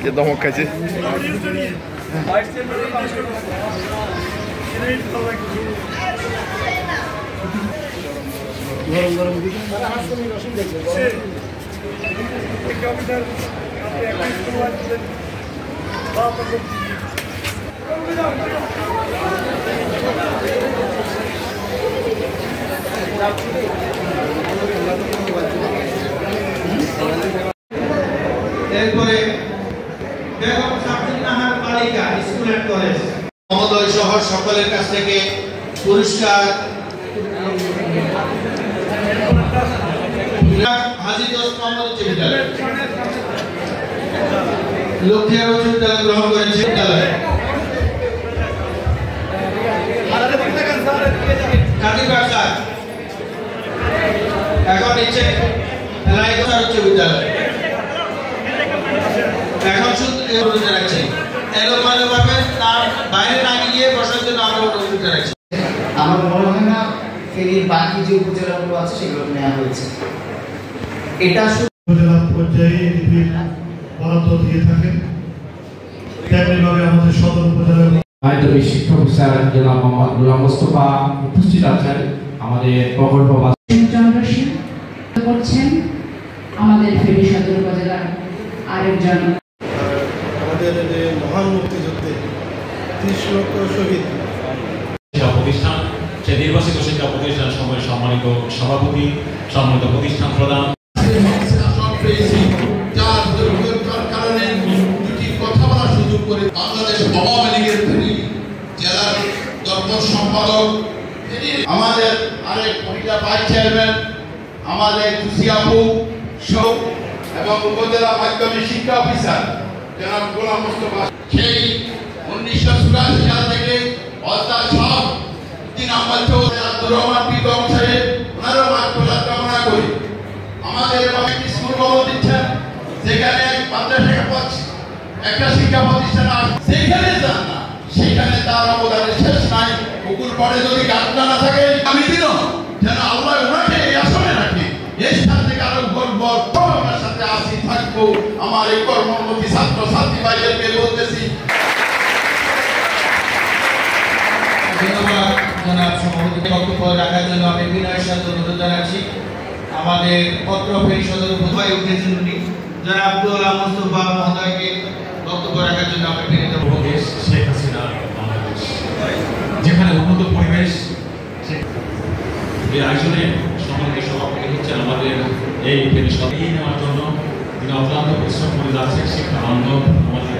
যে দমক খাইছে গরম গরম এরপরে বেগম শামসুন্নাহার বালিকা স্কুল এন্ড কলেজ মহোদয় সহ সকলের কাছ থেকে পুরস্কার হাজী দোস্ত মোহাম্মদ উচ্চ বিদ্যালয় লক্ষ্মীয়া উচ্চ বিদ্যালয় গ্রহণ করেছে বিদ্যালয় কাদিরবাগ স্যার এখন নিচে রায়গঞ্জ উচ্চ বিদ্যালয় এখন শুধু অনুরোধ রাখছি এলোমেলো ভাবে তার বাইরে না গিয়ে বসার জন্য আমরা অনুরোধ রাখছি। আমার মনে হয় না ফেনীর বাকি যে উপজেলাগুলো আছে সেগুলো নেওয়া হয়েছে। এটা উপজেলা পর্যায়ে এডিপির বরাদ্দ দিয়ে থাকেন, তেমনিভাবে আমাদের সদর উপজেলা মাধ্যমিক শিক্ষক স্যার জনাব মোহাম্মদ গোলাম মোস্তফা উপস্থিত আছেন। আমাদের প্রকল্প করছেন আমাদের ফেনী সদর উপজেলার আরেকজন আমাদের যে মহান মুক্তিযুদ্ধে 30 লক্ষ শহীদ প্রতিষ্ঠান সে নির্বাচিত শিক্ষা প্রতিষ্ঠান সময়ের সম্মানিত সভাপতি সম্মানিত প্রতিষ্ঠান প্রধান কারণে দুটি কথা বলার সুযোগ করে বাংলাদেশ আওয়ামী লীগের জেলার দপ্তর সম্পাদক আমাদের আরেক মহিলা ভাইস চেয়ারম্যান আমাদের খুশি আপু এবং উপজেলা মাধ্যমিক শিক্ষা অফিসার জনাব গোলাম মোস্তফা সেই 1984 সাল থেকে অর্থাৎ সব দিন আমাদের আব্দুর রহমান বেগম সাহেব ওনারও মাত্রা কামনা করি। আমাদের একটি স্কুল ভবন দিচ্ছেন যেখানে মাদ্রাসা পাচ্ছে একটা শিক্ষা প্রতিষ্ঠান সেখানে যান না সেখানে তার অবদানের শেষ নাই। পুকুর পরে যদি গাছটা না থাকে আমি দিন যেন আল্লাহ ওনাকে এই আসনে রাখে এই স্থান থেকে আরো গর্ব আপনার সাথে আসি থাকবো। আমার এই কর্মমুখী ছাত্র ছাত্রী ভাইদেরকে বলতেছি ধন্যবাদ জনাব সভাপতি বক্তব্য রাখার জন্য আমি বিনয়ের সাথে অনুরোধ জানাচ্ছি। আমাদের পত্র ফেনী সদর উপজেলায় উঠেছেন উনি জনাব আব্দুল মোস্তফা মহোদয়কে বক্তব্য রাখার জন্য আমি বিনীত দেশ শেখ হাসিনা বাংলাদেশ যেখানে উন্নত পরিবেশ এই আয়োজনে সম্মানিত সভাপতি হচ্ছেন আমাদের এই ফেনী সদর নেওয়ার জন্য তিনি অক্লান্ত পরিশ্রম করে যাচ্ছেন শিক্ষা বান্ধব আমাদের